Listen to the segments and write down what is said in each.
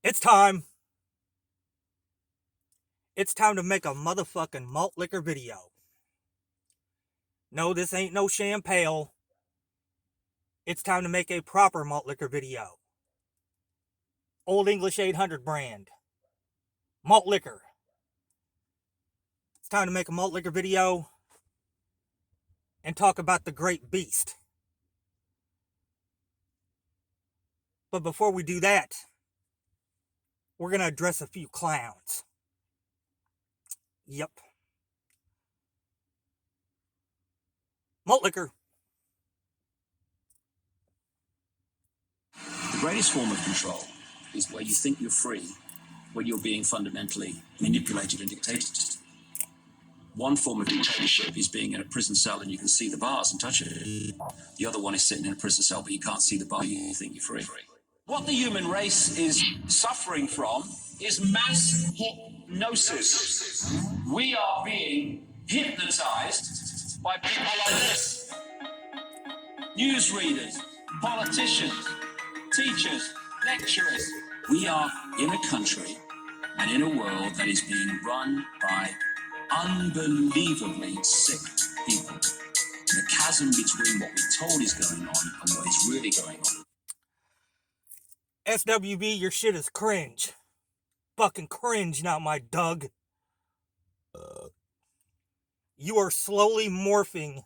It's time. It's time to make a motherfucking malt liquor video. No, this ain't no champagne. It's time to make a proper malt liquor video. Old English 800 brand. Malt liquor. It's time to make a malt liquor video and talk about the great beast. But before we do that, we're going to address a few clowns. Yep. Malt liquor. The greatest form of control is where you think you're free, when you're being fundamentally manipulated and dictated. One form of dictatorship is being in a prison cell and you can see the bars and touch it. The other one is sitting in a prison cell but you can't see the bar, you think you're free. What the human race is suffering from is mass hypnosis. We are being hypnotized by people like this. Newsreaders, politicians, teachers, lecturers. We are in a country and in a world that is being run by unbelievably sick people. The chasm between what we're told is going on and what is really going on. SWB, your shit is cringe. Fucking cringe, not my Doug. You are slowly morphing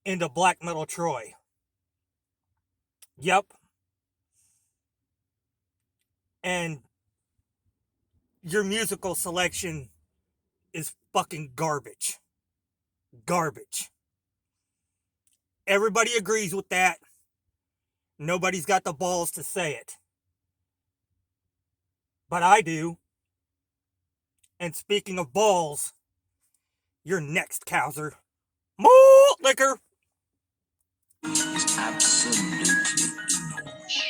into Black Metal Troy. Yep. And your musical selection is fucking garbage. Garbage. Everybody agrees with that. Nobody's got the balls to say it. But I do. And speaking of balls, you're next, Cowser. Malt liquor! It's absolutely enormous.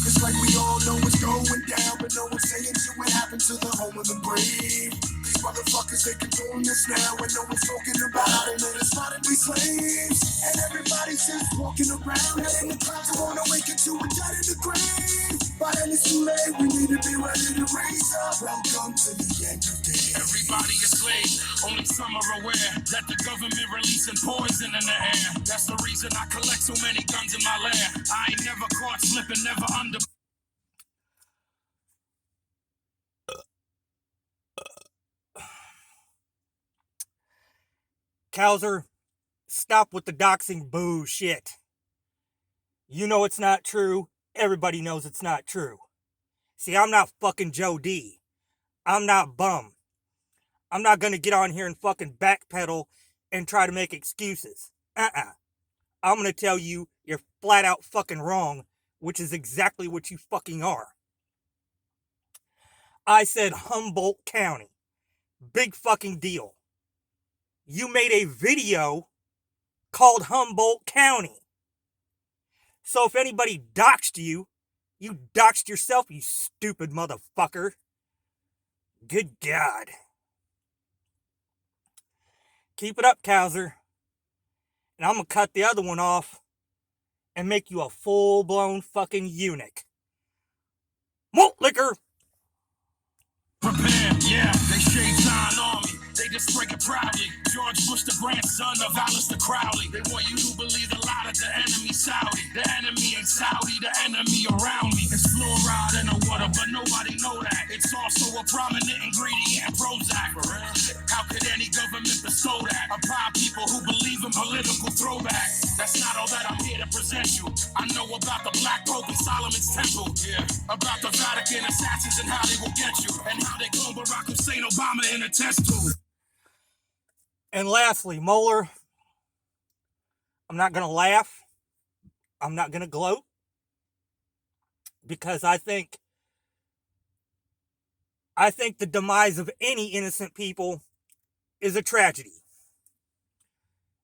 It's like we all know what's going down, but no one's saying shit what happened to the home of the brave. These motherfuckers, they controlling us now, and no one's talking about it, and it's fine to be slaves. And everybody's just walking around, and the clouds are on awaken to a dead in the grave. But then it's too late, we need to be ready to raise up. Welcome to the end of days. Everybody a slave, only some are aware that the government releasing poison in the air. That's the reason I collect so many guns in my lair. I ain't never caught slipping, never under. Cowser, stop with the doxing bullshit. You know it's not true. Everybody knows it's not true. See, I'm not fucking Joe D. I'm not bum. I'm not gonna get on here and fucking backpedal and try to make excuses. I'm gonna tell you you're flat out fucking wrong, which is exactly what you fucking are. I said Humboldt County. Big fucking deal. You made a video called Humboldt County. So if anybody doxed you, you doxed yourself, you stupid motherfucker. Good God. Keep it up, Cowser. And I'm gonna cut the other one off and make you a full-blown fucking eunuch. Malt liquor! Prepare, yeah, they shade sign on me. They just break it proudly. George Bush, the grandson of Alistair Crowley. They want you to believe the lie that the enemy's Saudi. The enemy ain't Saudi, the enemy around me. It's fluoride in the water, but nobody know that. It's also a prominent ingredient in Prozac. How could any government bestow that upon people who believe in political throwback? That's not all that I'm here to present you. I know about the Black Pope and Solomon's Temple. Yeah. About the Vatican assassins and how they will get you. And how they clone Barack Hussein Obama in a test tube. And lastly, Moeller, I'm not going to laugh. I'm not going to gloat. Because I think the demise of any innocent people is a tragedy.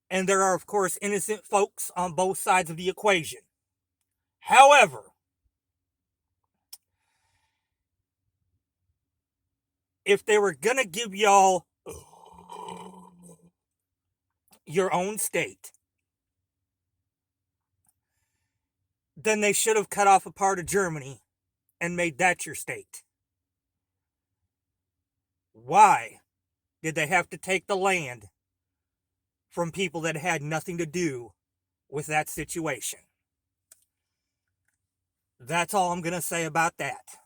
And there are, of course, innocent folks on both sides of the equation. However, if they were going to give y'all your own state, then they should have cut off a part of Germany and made that your state. Why did they have to take the land from people that had nothing to do with that situation? That's all I'm going to say about that.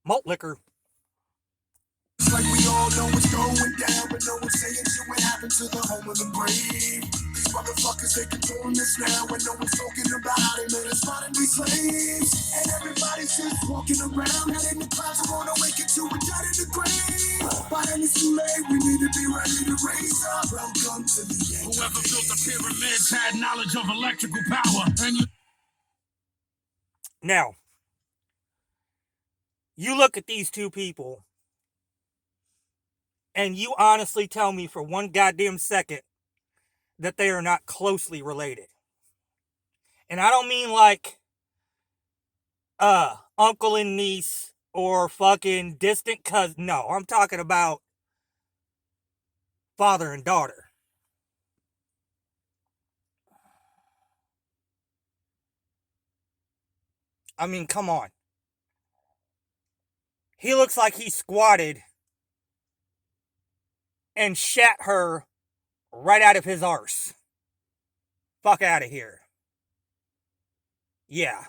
Malt liquor. It's like we all know what's going down, but no one's saying shit what happened to the home of the brave. These motherfuckers, they controlling us now, and no one's talking about it. Man, it's fine to be slaves. And everybody's just walking around, head in the clouds, I wanna wake it to a dead in the grave. By then it's too late, we need to be ready to raise up. Welcome to the end. Whoever built the pyramids had knowledge of electrical power. And you Now, you look at these two people, and you honestly tell me for one goddamn second that they are not closely related. And I don't mean like uncle and niece or fucking distant cousin. No, I'm talking about father and daughter. I mean, come on. He looks like he squatted and shat her right out of his arse. Fuck out of here. Yeah.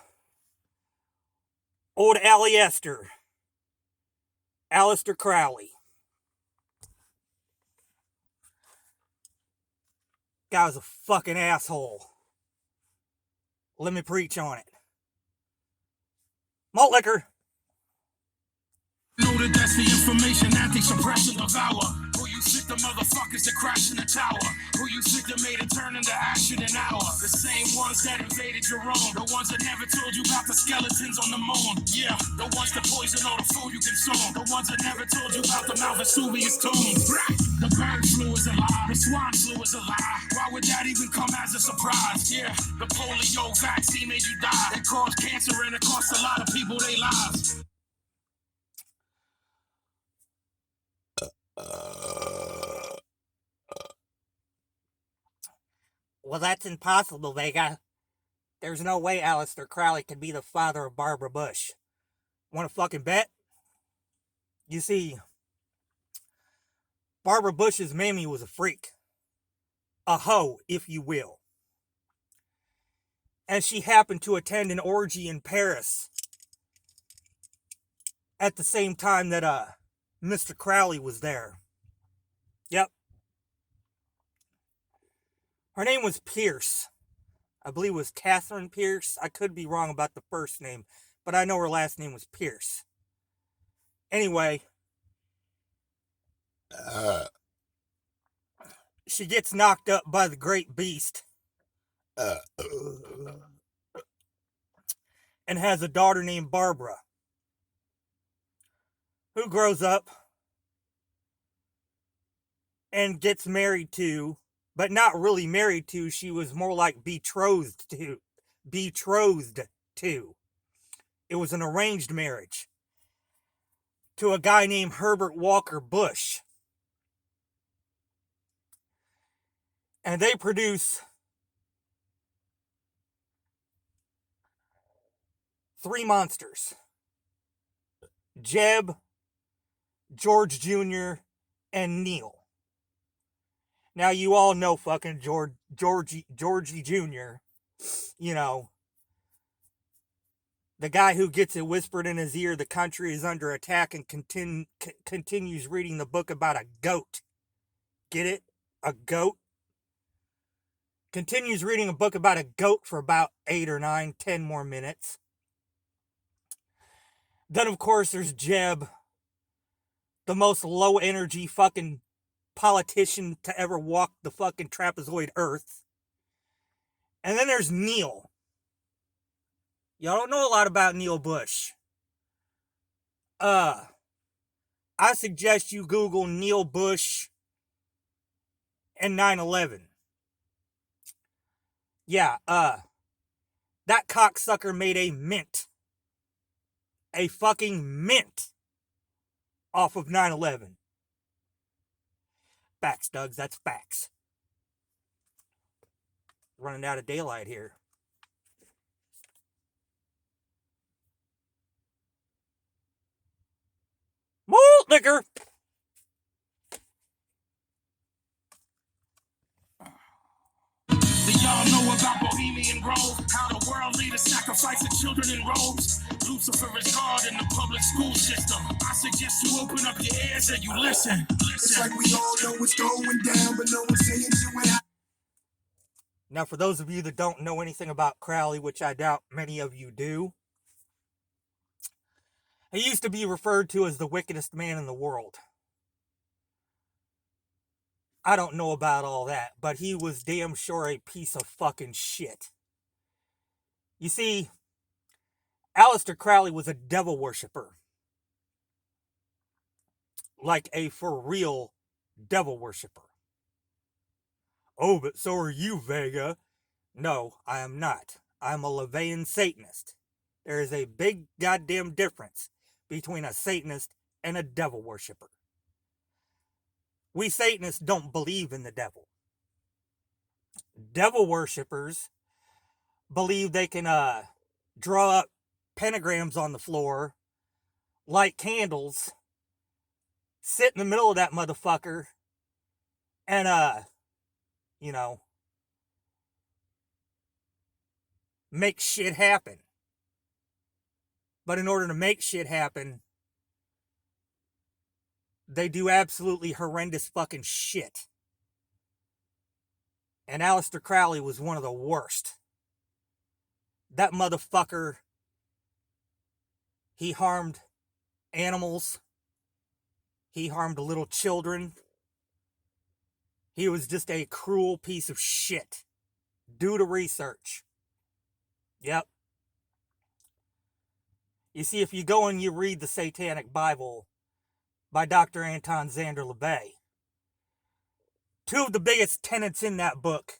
Old Aleister Crowley. Guy was a fucking asshole. Let me preach on it. Malt liquor. know that that's the information that they suppress and devour. Who you sick the motherfuckers that crash in the tower? Who you sick that made it turn into ash in an hour? The same ones that invaded your own. The ones that never told you about the skeletons on the moon. Yeah, the ones that poison all the food you consume. The ones that never told you about the Mount Vesuvius tomb. The bird flu is a lie. The swine flu is a lie. Why would that even come as a surprise? Yeah, the polio vaccine made you die. It caused cancer and it cost a lot of people their lives. Well, that's impossible, Vega. There's no way Aleister Crowley could be the father of Barbara Bush. Want to fucking bet? You see, Barbara Bush's mammy was a freak. A hoe, if you will. And she happened to attend an orgy in Paris at the same time that Mr. Crowley was there. Yep. Her name was Pierce. I believe it was Catherine Pierce. I could be wrong about the first name, but I know her last name was Pierce. Anyway, she gets knocked up by the great beast and has a daughter named Barbara, who grows up and gets married to, but not really married to, she was more like betrothed to. It was an arranged marriage to a guy named Herbert Walker Bush. And they produce 3 monsters. Jeb, George Jr., and Neil. Now, you all know fucking Georgie Jr., you know, the guy who gets it whispered in his ear the country is under attack and continues reading the book about a goat. Get it? A goat? Continues reading a book about a goat for about 8 or 9, 10 more minutes. Then, of course, there's Jeb, the most low-energy fucking politician to ever walk the fucking trapezoid earth. And then there's Neil. Y'all don't know a lot about Neil Bush. I suggest you Google Neil Bush and 9/11. Yeah, that cocksucker made a mint. A fucking mint off of 9/11. Facts, Dugs, that's facts. Running out of daylight here. Malt liquor. Do y'all know about Bohemian Grove? How the world leaders sacrifice the children in robes. Lucifer is God in the public school system. I suggest you open up your ears and you listen. It's like we all know what's going down, but no one's saying to it. Now, for those of you that don't know anything about Crowley, which I doubt many of you do, he used to be referred to as the wickedest man in the world. I don't know about all that, but he was damn sure a piece of fucking shit. You see, Aleister Crowley was a devil worshiper. Like a for real devil worshiper. Oh, but so are you, Vega. No, I am not. I'm a Levian Satanist. There is a big goddamn difference between a Satanist and a devil worshiper. We Satanists don't believe in the devil. Devil worshippers believe they can draw up pentagrams on the floor, light candles, sit in the middle of that motherfucker, and make shit happen. But in order to make shit happen, they do absolutely horrendous fucking shit. And Aleister Crowley was one of the worst. That motherfucker, he harmed animals. He harmed little children. He was just a cruel piece of shit. Do the research. Yep. You see, if you go and you read the Satanic Bible by Dr. Anton Szandor LaVey, two of the biggest tenets in that book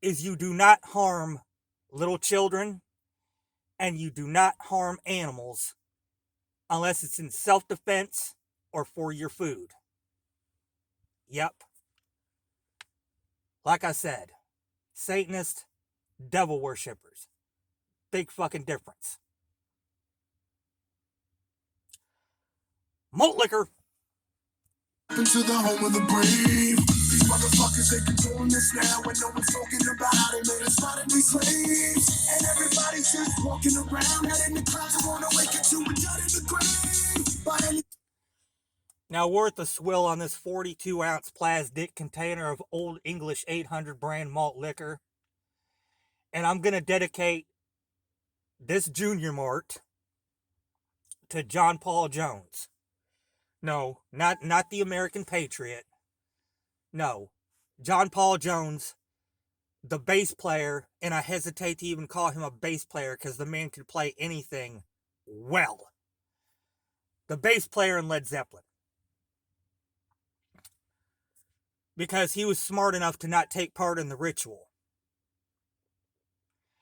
is you do not harm little children and you do not harm animals unless it's in self-defense or for your food. Yep. Like I said, Satanist, devil worshippers. Big fucking difference. Malt liquor. Into the home of the brave. These motherfuckers, they controlling us now, and no one's talking about it. Made us modern day slaves, and everybody's just walking around, head in the clouds, and wanna wake up to a judge in the grave. By any Now, worth a swill on this 42-ounce plastic container of Old English 800 brand malt liquor. And I'm going to dedicate this Junior Mart to John Paul Jones. No, not the American Patriot. No, John Paul Jones, the bass player, and I hesitate to even call him a bass player because the man could play anything well. The bass player in Led Zeppelin. Because he was smart enough to not take part in the ritual.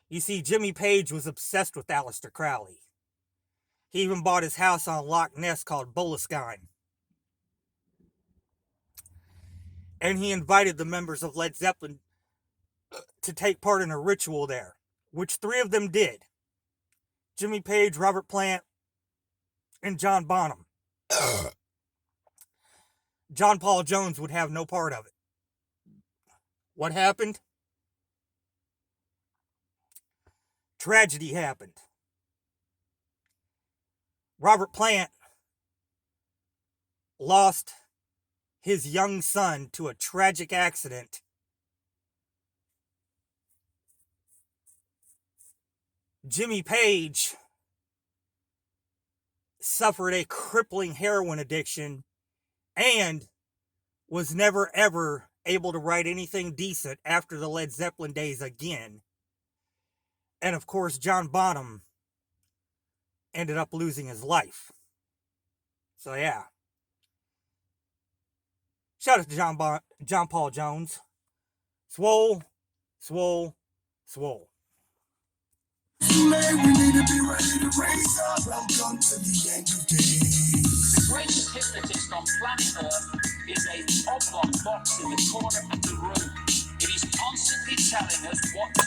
You see, Jimmy Page was obsessed with Aleister Crowley. He even bought his house on Loch Ness called Boleskine. And he invited the members of Led Zeppelin to take part in a ritual there, which 3 of them did. Jimmy Page, Robert Plant, and John Bonham. John Paul Jones would have no part of it. What happened? Tragedy happened. Robert Plant lost his young son to a tragic accident. Jimmy Page suffered a crippling heroin addiction and was never ever able to write anything decent after the Led Zeppelin days again. And of course, John Bonham ended up losing his life. So yeah. Shout out to John Paul Jones. Swole, swole, swole. man, we need to be ready to raise up. Welcome to the end of days. The greatest hypnotist on planet Earth is a oblong box in the corner of the room. It is constantly telling us what to